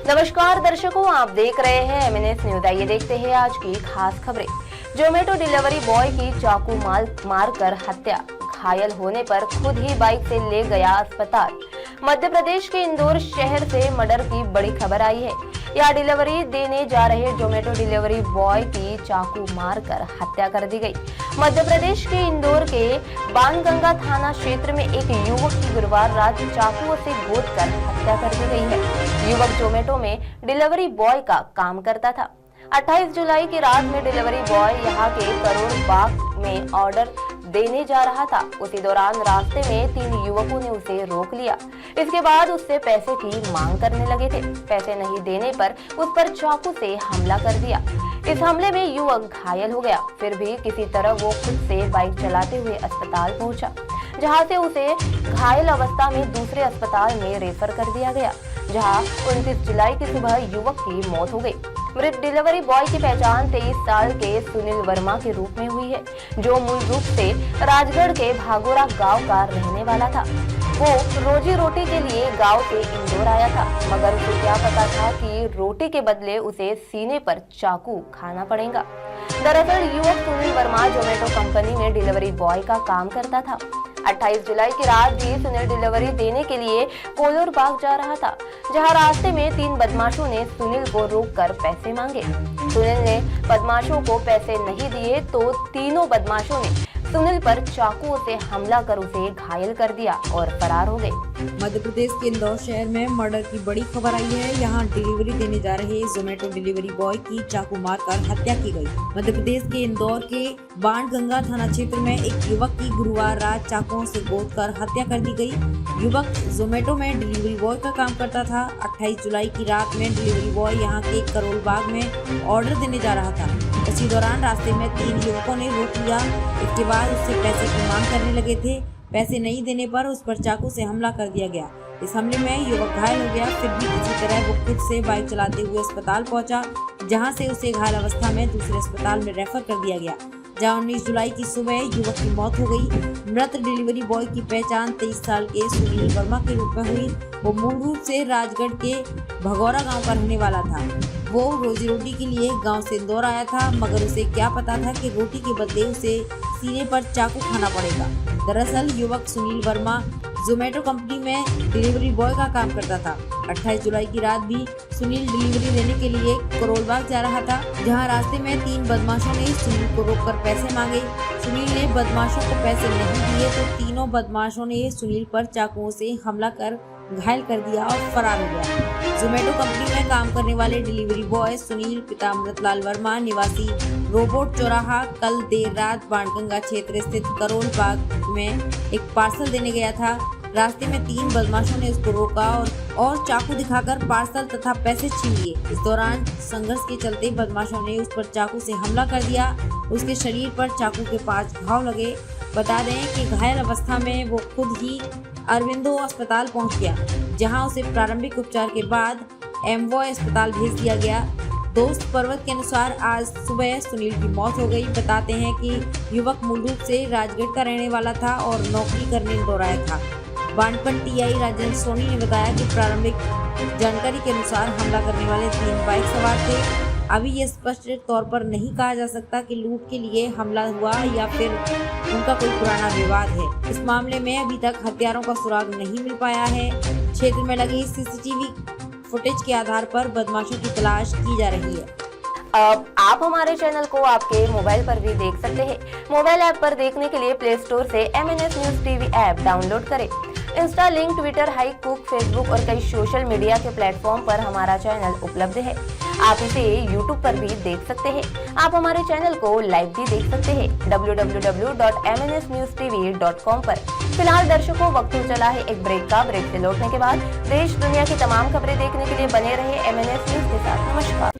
नमस्कार दर्शकों, आप देख रहे हैं एमएनएस न्यूज। आइए देखते हैं आज की खास खबरें। जोमेटो डिलीवरी बॉय की चाकू मारकर हत्या, घायल होने पर खुद ही बाइक से ले गया अस्पताल। मध्य प्रदेश के इंदौर शहर से मर्डर की बड़ी खबर आई है। यहाँ डिलीवरी देने जा रहे जोमेटो डिलीवरी बॉय की चाकू मारकर हत्या कर दी गई। मध्य प्रदेश के इंदौर के बाणगंगा थाना क्षेत्र में एक युवक की गुरुवार रात चाकुओं से गोदकर हत्या कर दी गई है। युवक जोमेटो में डिलीवरी बॉय का काम करता था। 28 जुलाई की रात में डिलीवरी बॉय यहाँ के करोड़ बाग में ऑर्डर देने जा रहा था। उसी दौरान रास्ते में 3 युवकों ने उसे रोक लिया। इसके बाद उससे पैसे की मांग करने लगे थे। पैसे नहीं देने पर उस पर चाकू से हमला कर दिया। इस हमले में युवक घायल हो गया। फिर भी किसी तरह वो खुद से बाइक चलाते हुए अस्पताल पहुंचा, जहां से उसे घायल अवस्था में दूसरे अस्पताल में रेफर कर दिया गया, जहां 29 जुलाई की सुबह युवक की मौत हो गई। मृत डिलीवरी बॉय की पहचान 23 साल के सुनील वर्मा के रूप में हुई है, जो मूल रूप से राजगढ़ के भागोरा गांव का रहने वाला था। वो रोजी रोटी के लिए गांव से इंदौर आया था, मगर उसे क्या पता था कि रोटी के बदले उसे सीने पर चाकू खाना पड़ेगा। दरअसल युवक सुनील वर्मा जोमेटो कंपनी में डिलीवरी बॉय का काम करता था। 28 जुलाई की रात भी सुनील डिलीवरी देने के लिए कोलोर बाग जा रहा था, जहां रास्ते में 3 बदमाशों ने सुनील को रोककर पैसे मांगे। सुनील ने बदमाशों को पैसे नहीं दिए तो तीनों बदमाशों ने सुनील पर चाकुओं से हमला कर उसे घायल कर दिया और फरार हो गए। मध्य प्रदेश के इंदौर शहर में मर्डर की बड़ी खबर आई है। यहाँ डिलीवरी देने जा रहे जोमेटो डिलीवरी बॉय की चाकू मारकर हत्या की गई। मध्य प्रदेश के इंदौर के बाणगंगा थाना क्षेत्र में एक युवक की गुरुवार रात चाकुओं से गोदकर हत्या कर दी गई। युवक जोमेटो में डिलीवरी बॉय का काम करता था। 28 जुलाई की रात में डिलीवरी बॉय यहाँ के करोल बाग में ऑर्डर देने जा रहा था। इसी दौरान रास्ते में 3 युवकों ने रोक लिया। इसके बाद उससे पैसे की मांग करने लगे थे। पैसे नहीं देने पर उस पर चाकू से हमला कर दिया गया। इस हमले में युवक घायल हो गया। फिर भी किसी तरह वो खुद से बाइक चलाते हुए अस्पताल पहुंचा, जहां से उसे घायल अवस्था में दूसरे अस्पताल में रेफर कर दिया गया, जहां 19 जुलाई की सुबह युवक की मौत हो गई। मृत डिलीवरी बॉय की पहचान 23 साल के सुनील वर्मा के रूप में हुई। वो मूल रूप से राजगढ़ के भगौरा गांव का रहने वाला था। वो रोजी रोटी के लिए गांव से इंदौर आया था, मगर उसे क्या पता था कि रोटी के बदले उसे सीने पर चाकू खाना पड़ेगा। दरअसल युवक सुनील वर्मा जोमेटो कंपनी में डिलीवरी बॉय का काम करता था। 28 जुलाई की रात भी सुनील डिलीवरी लेने के लिए करोलबाग जा रहा था, जहां रास्ते में 3 बदमाशों ने सुनील को रोककर पैसे मांगे। सुनील ने बदमाशों को पैसे नहीं दिए तो तीनों बदमाशों ने सुनील पर चाकुओं से हमला कर घायल कर दिया और फरार हो गया। जोमेटो कंपनी में काम करने वाले डिलीवरी बॉय सुनील पिता अमृतलाल वर्मा निवासी रोबोट चौराहा कल देर रात बाणगंगा क्षेत्र स्थित करोल बाग में एक पार्सल देने गया था। रास्ते में 3 बदमाशों ने उसको रोका और चाकू दिखाकर पार्सल तथा पैसे छीन लिए। इस दौरान संघर्ष के चलते बदमाशों ने उस पर चाकू से हमला कर दिया। उसके शरीर पर चाकू के 5 घाव लगे। बता दें कि घायल अवस्था में वो खुद ही अरविंदो अस्पताल पहुंच गया, जहां उसे प्रारंभिक उपचार के बाद एमवॉय अस्पताल भेज दिया गया। दोस्त पर्वत के अनुसार आज सुबह सुनील की मौत हो गई। बताते हैं कि युवक मूल रूप से राजगढ़ का रहने वाला था और नौकरी करने इंदौर आया था। बानपन टीआई राजेंद्र सोनी ने बताया कि प्रारंभिक जानकारी के अनुसार हमला करने वाले 3 बाइक सवार थे। अभी ये स्पष्ट तौर पर नहीं कहा जा सकता कि लूट के लिए हमला हुआ या फिर उनका कोई पुराना विवाद है। इस मामले में अभी तक हत्यारों का सुराग नहीं मिल पाया है। क्षेत्र में लगी सीसीटीवी फुटेज के आधार पर बदमाशों की तलाश की जा रही है। अब आप हमारे चैनल को आपके मोबाइल पर भी देख सकते हैं। मोबाइल ऐप पर देखने के लिए प्ले स्टोर से MNS news TV app download करें। इंस्टा, लिंक, ट्विटर, हाईकुक, फेसबुक और कई सोशल मीडिया के प्लेटफॉर्म पर हमारा चैनल उपलब्ध है। आप इसे यूट्यूब पर भी देख सकते हैं। आप हमारे चैनल को लाइव भी देख सकते हैं www.mnsnewstv.com पर। फिलहाल दर्शकों, वक्त हो चला है एक ब्रेक का। ब्रेक से लौटने के बाद देश दुनिया की तमाम खबरें देखने के लिए बने रहे एमएनएस न्यूज के साथ। नमस्कार।